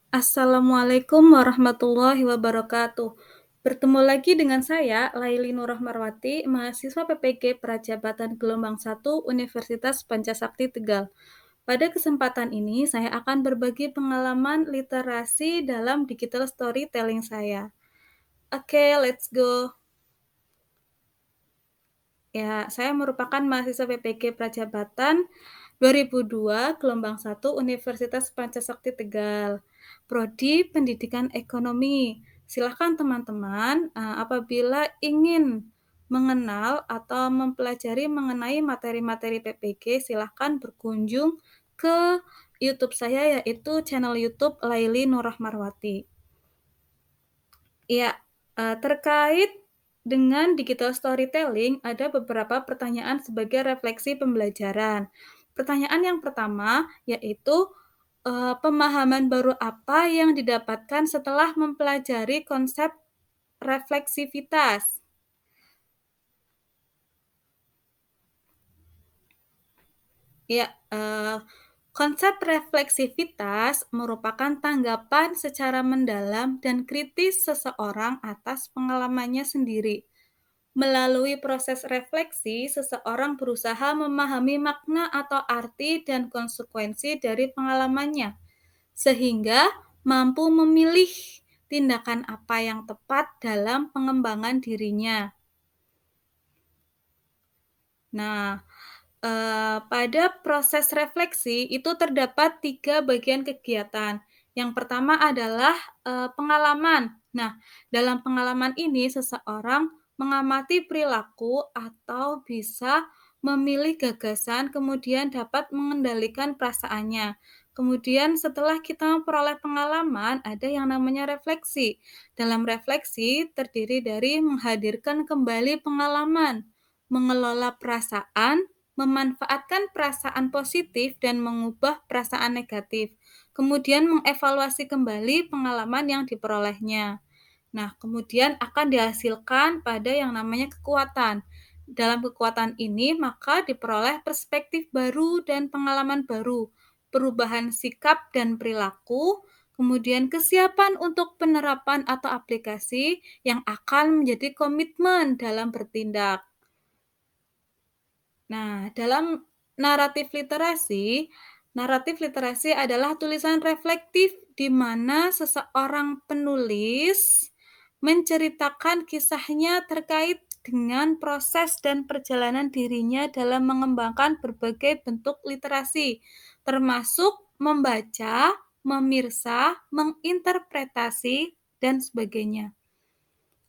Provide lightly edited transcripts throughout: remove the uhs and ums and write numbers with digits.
Assalamualaikum warahmatullahi wabarakatuh. Bertemu lagi dengan saya, Laili Nurah Marwati, mahasiswa PPG Prajabatan Gelombang 1 Universitas Pancasakti Tegal. Pada kesempatan ini, saya akan berbagi pengalaman literasi dalam digital storytelling saya. Oke, let's go. Ya, saya merupakan mahasiswa PPG Prajabatan 2002 Gelombang 1 Universitas Pancasakti Tegal. Prodi Pendidikan Ekonomi. Silahkan teman-teman, apabila ingin mengenal atau mempelajari mengenai materi-materi PPG, silahkan berkunjung ke YouTube saya, yaitu channel YouTube Laili Nurah Marwati. Ya, terkait dengan digital storytelling, ada beberapa pertanyaan sebagai refleksi pembelajaran. Pertanyaan yang pertama yaitu, pemahaman baru apa yang didapatkan setelah mempelajari konsep refleksivitas? Ya, konsep refleksivitas merupakan tanggapan secara mendalam dan kritis seseorang atas pengalamannya sendiri. Melalui proses refleksi, seseorang berusaha memahami makna atau arti dan konsekuensi dari pengalamannya, sehingga mampu memilih tindakan apa yang tepat dalam pengembangan dirinya. Nah, pada proses refleksi itu terdapat 3 bagian kegiatan. Yang pertama adalah, pengalaman. Nah, dalam pengalaman ini seseorang mengamati perilaku atau bisa memilih gagasan, kemudian dapat mengendalikan perasaannya. Kemudian setelah kita memperoleh pengalaman, ada yang namanya refleksi. Dalam refleksi terdiri dari menghadirkan kembali pengalaman, mengelola perasaan, memanfaatkan perasaan positif dan mengubah perasaan negatif, kemudian mengevaluasi kembali pengalaman yang diperolehnya. Nah, kemudian akan dihasilkan pada yang namanya kekuatan. Dalam kekuatan ini, maka diperoleh perspektif baru dan pengalaman baru, perubahan sikap dan perilaku, kemudian kesiapan untuk penerapan atau aplikasi yang akan menjadi komitmen dalam bertindak. Nah, dalam naratif literasi adalah tulisan reflektif di mana seseorang penulis menceritakan kisahnya terkait dengan proses dan perjalanan dirinya dalam mengembangkan berbagai bentuk literasi, termasuk membaca, memirsa, menginterpretasi, dan sebagainya.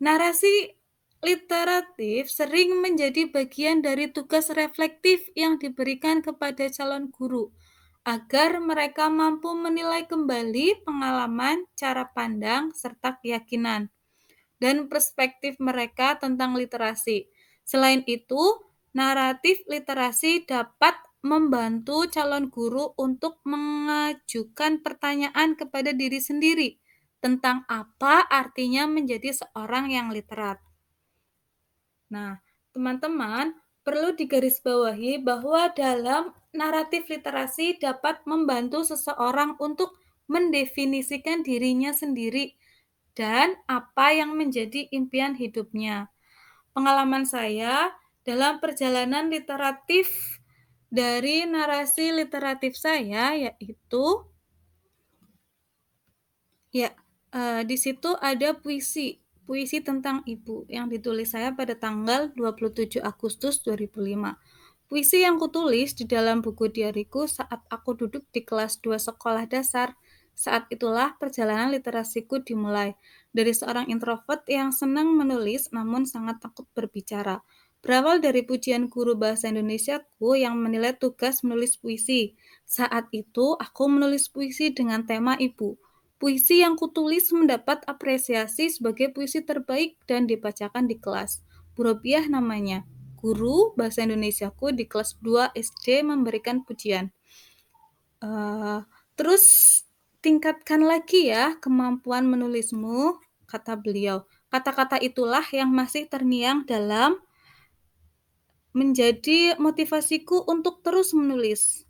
Narasi literatif sering menjadi bagian dari tugas reflektif yang diberikan kepada calon guru, agar mereka mampu menilai kembali pengalaman, cara pandang, serta keyakinan, dan perspektif mereka tentang literasi. Selain itu, naratif literasi dapat membantu calon guru untuk mengajukan pertanyaan kepada diri sendiri tentang apa artinya menjadi seorang yang literat. Nah, teman-teman perlu digarisbawahi bahwa dalam naratif literasi dapat membantu seseorang untuk mendefinisikan dirinya sendiri dan apa yang menjadi impian hidupnya. Pengalaman saya dalam perjalanan literatif dari narasi literatif saya yaitu ya, di situ ada puisi tentang ibu yang ditulis saya pada tanggal 27 Agustus 2005. Puisi yang kutulis di dalam buku diariku saat aku duduk di kelas 2 sekolah dasar. Saat itulah perjalanan literasiku dimulai. Dari seorang introvert yang senang menulis namun sangat takut berbicara. Berawal dari pujian guru bahasa Indonesiaku yang menilai tugas menulis puisi. Saat itu aku menulis puisi dengan tema ibu. Puisi yang kutulis mendapat apresiasi sebagai puisi terbaik dan dibacakan di kelas. Bu Robiah namanya. Guru bahasa Indonesiaku di kelas 2 SD memberikan pujian. Uh, Terus tingkatkan lagi ya kemampuan menulismu, kata beliau. Kata-kata itulah yang masih terngiang dalam menjadi motivasiku untuk terus menulis.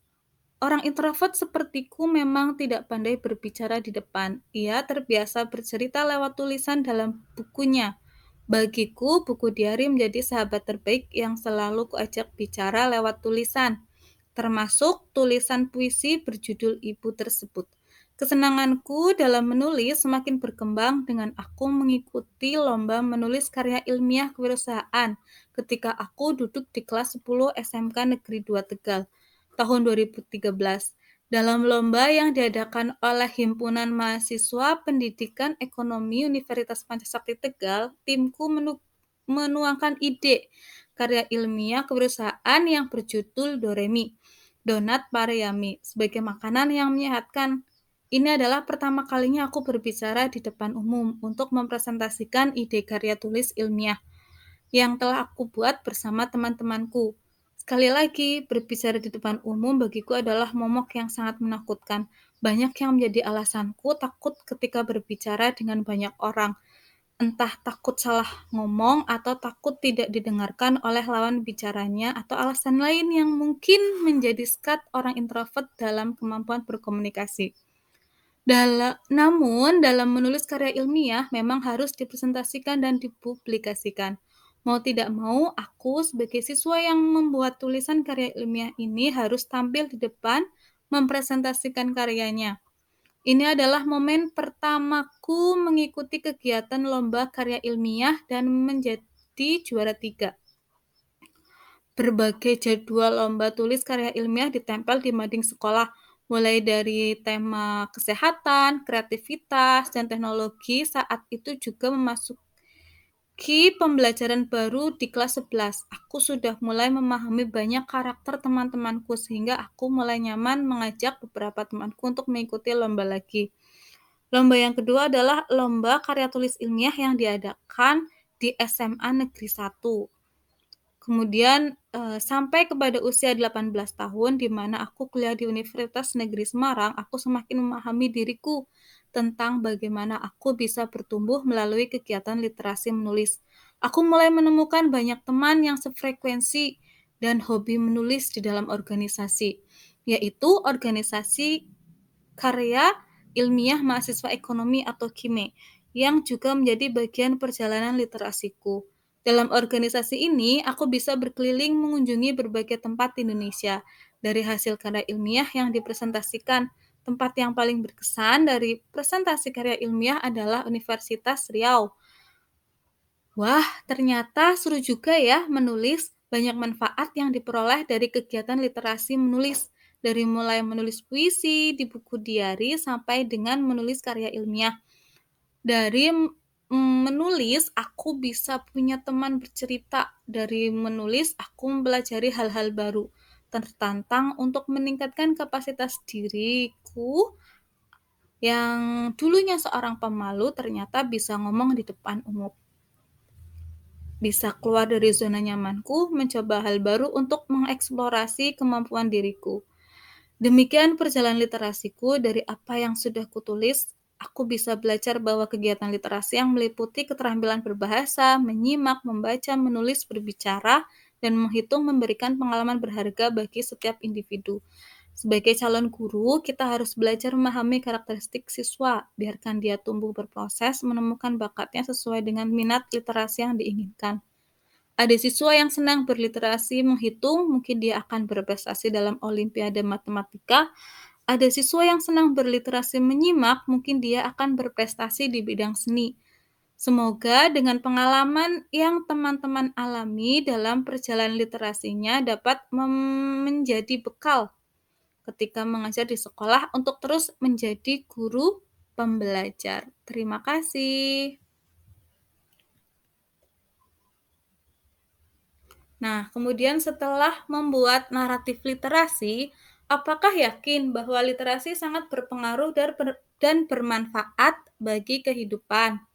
Orang introvert sepertiku memang tidak pandai berbicara di depan. Ia terbiasa bercerita lewat tulisan dalam bukunya. Bagiku, buku diari menjadi sahabat terbaik yang selalu kuajak bicara lewat tulisan, termasuk tulisan puisi berjudul Ibu tersebut. Kesenanganku dalam menulis semakin berkembang dengan aku mengikuti lomba menulis karya ilmiah kewirausahaan ketika aku duduk di kelas 10 SMK Negeri 2 Tegal tahun 2013. Dalam lomba yang diadakan oleh Himpunan Mahasiswa Pendidikan Ekonomi Universitas Pancasakti Tegal, timku menuangkan ide karya ilmiah kewirausahaan yang berjudul Doremi, Donat Pareyami, sebagai makanan yang menyehatkan. Ini adalah pertama kalinya aku berbicara di depan umum untuk mempresentasikan ide karya tulis ilmiah yang telah aku buat bersama teman-temanku. Sekali lagi, berbicara di depan umum bagiku adalah momok yang sangat menakutkan. Banyak yang menjadi alasanku takut ketika berbicara dengan banyak orang. Entah takut salah ngomong atau takut tidak didengarkan oleh lawan bicaranya atau alasan lain yang mungkin menjadi sekat orang introvert dalam kemampuan berkomunikasi. Namun, dalam menulis karya ilmiah memang harus dipresentasikan dan dipublikasikan. Mau tidak mau, aku sebagai siswa yang membuat tulisan karya ilmiah ini harus tampil di depan mempresentasikan karyanya. Ini adalah momen pertamaku mengikuti kegiatan lomba karya ilmiah dan menjadi juara 3. Berbagai jadwal lomba tulis karya ilmiah ditempel di mading sekolah, mulai dari tema kesehatan, kreativitas, dan teknologi. Saat itu juga memasuki pembelajaran baru di kelas 11. Aku sudah mulai memahami banyak karakter teman-temanku sehingga aku mulai nyaman mengajak beberapa temanku untuk mengikuti lomba lagi. Lomba yang kedua adalah lomba karya tulis ilmiah yang diadakan di SMA Negeri 1. Kemudian sampai kepada usia 18 tahun di mana aku kuliah di Universitas Negeri Semarang, aku semakin memahami diriku tentang bagaimana aku bisa bertumbuh melalui kegiatan literasi menulis. Aku mulai menemukan banyak teman yang sefrekuensi dan hobi menulis di dalam organisasi, yaitu organisasi karya ilmiah mahasiswa ekonomi atau KIME, yang juga menjadi bagian perjalanan literasiku. Dalam organisasi ini, aku bisa berkeliling mengunjungi berbagai tempat di Indonesia. Dari hasil karya ilmiah yang dipresentasikan, tempat yang paling berkesan dari presentasi karya ilmiah adalah Universitas Riau. Wah, ternyata seru juga ya menulis. Banyak manfaat yang diperoleh dari kegiatan literasi menulis. Dari mulai menulis puisi di buku diari sampai dengan menulis karya ilmiah. Dari menulis, aku bisa punya teman bercerita. Dari menulis, aku mempelajari hal-hal baru. Tertantang untuk meningkatkan kapasitas diriku yang dulunya seorang pemalu ternyata bisa ngomong di depan umum. Bisa keluar dari zona nyamanku, mencoba hal baru untuk mengeksplorasi kemampuan diriku. Demikian perjalanan literasiku. Dari apa yang sudah kutulis, aku bisa belajar bahwa kegiatan literasi yang meliputi keterampilan berbahasa, menyimak, membaca, menulis, berbicara, dan menghitung memberikan pengalaman berharga bagi setiap individu. Sebagai calon guru, kita harus belajar memahami karakteristik siswa, biarkan dia tumbuh berproses, menemukan bakatnya sesuai dengan minat literasi yang diinginkan. Ada siswa yang senang berliterasi menghitung, mungkin dia akan berprestasi dalam olimpiade matematika. Ada siswa yang senang berliterasi menyimak, mungkin dia akan berprestasi di bidang seni. Semoga dengan pengalaman yang teman-teman alami dalam perjalanan literasinya dapat menjadi bekal ketika mengajar di sekolah untuk terus menjadi guru pembelajar. Terima kasih. Nah, kemudian setelah membuat naratif literasi, apakah yakin bahwa literasi sangat berpengaruh dan bermanfaat bagi kehidupan?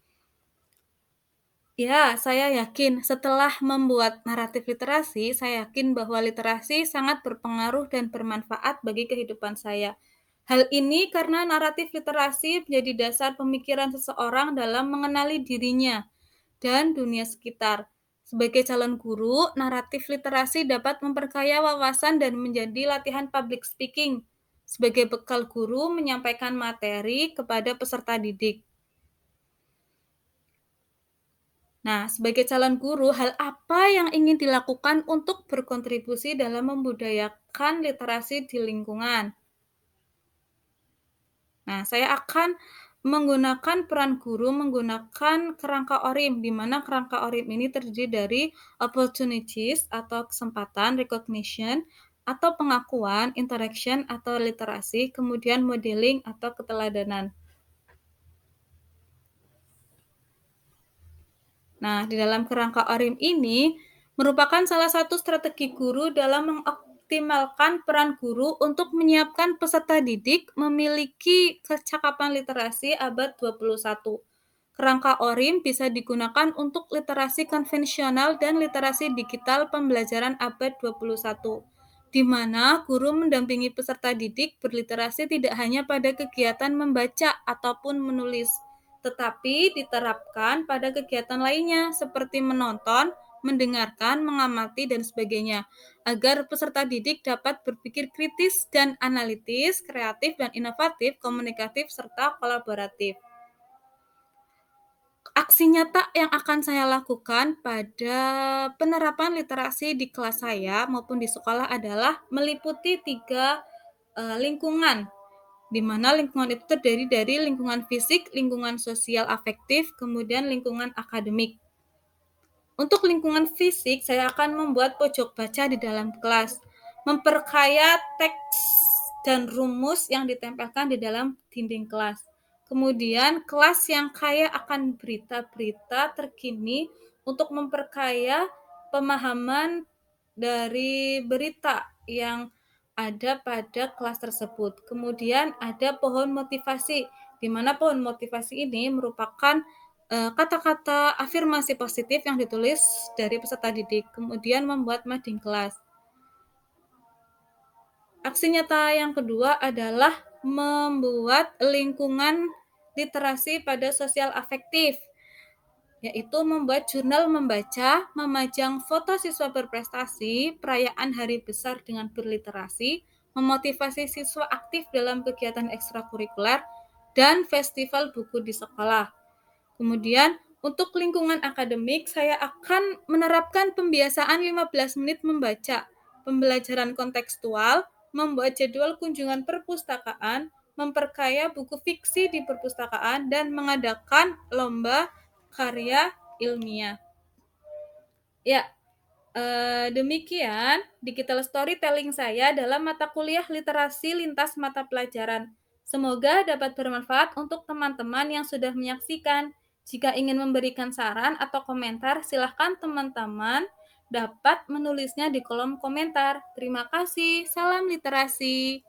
Ya, saya yakin setelah membuat naratif literasi, saya yakin bahwa literasi sangat berpengaruh dan bermanfaat bagi kehidupan saya. Hal ini karena naratif literasi menjadi dasar pemikiran seseorang dalam mengenali dirinya dan dunia sekitar. Sebagai calon guru, naratif literasi dapat memperkaya wawasan dan menjadi latihan public speaking. sebagai bekal guru menyampaikan materi kepada peserta didik. Nah, sebagai calon guru, hal apa yang ingin dilakukan untuk berkontribusi dalam membudayakan literasi di lingkungan? Nah, saya akan menggunakan peran guru menggunakan kerangka ORIM, di mana kerangka ORIM ini terdiri dari opportunities atau kesempatan, recognition atau pengakuan, interaction atau literasi, kemudian modeling atau keteladanan. Nah, di dalam kerangka ORIM ini merupakan salah satu strategi guru dalam mengoptimalkan peran guru untuk menyiapkan peserta didik memiliki kecakapan literasi abad 21. Kerangka ORIM bisa digunakan untuk literasi konvensional dan literasi digital pembelajaran abad 21, di mana guru mendampingi peserta didik berliterasi tidak hanya pada kegiatan membaca ataupun menulis, tetapi diterapkan pada kegiatan lainnya seperti menonton, mendengarkan, mengamati, dan sebagainya, agar peserta didik dapat berpikir kritis dan analitis, kreatif dan inovatif, komunikatif, serta kolaboratif. Aksi nyata yang akan saya lakukan pada penerapan literasi di kelas saya maupun di sekolah adalah meliputi 3 lingkungan, di mana lingkungan itu terdiri dari lingkungan fisik, lingkungan sosial afektif, kemudian lingkungan akademik. Untuk lingkungan fisik, saya akan membuat pojok baca di dalam kelas, memperkaya teks dan rumus yang ditempelkan di dalam dinding kelas. Kemudian, kelas yang kaya akan berita-berita terkini untuk memperkaya pemahaman dari berita yang ada pada kelas tersebut. Kemudian ada pohon motivasi, di mana pohon motivasi ini merupakan kata-kata afirmasi positif yang ditulis dari peserta didik, kemudian membuat mading kelas. Aksi nyata yang kedua adalah membuat lingkungan literasi pada sosial afektif, yaitu membuat jurnal membaca, memajang foto siswa berprestasi, perayaan hari besar dengan berliterasi, memotivasi siswa aktif dalam kegiatan ekstrakurikuler, dan festival buku di sekolah. Kemudian, untuk lingkungan akademik, saya akan menerapkan pembiasaan 15 menit membaca, pembelajaran kontekstual, membuat jadwal kunjungan perpustakaan, memperkaya buku fiksi di perpustakaan, dan mengadakan lomba karya ilmiah. Ya, demikian digital storytelling saya dalam mata kuliah literasi lintas mata pelajaran. Semoga dapat bermanfaat untuk teman-teman yang sudah menyaksikan. Jika ingin memberikan saran atau komentar, silahkan teman-teman dapat menulisnya di kolom komentar. Terima kasih. Salam literasi.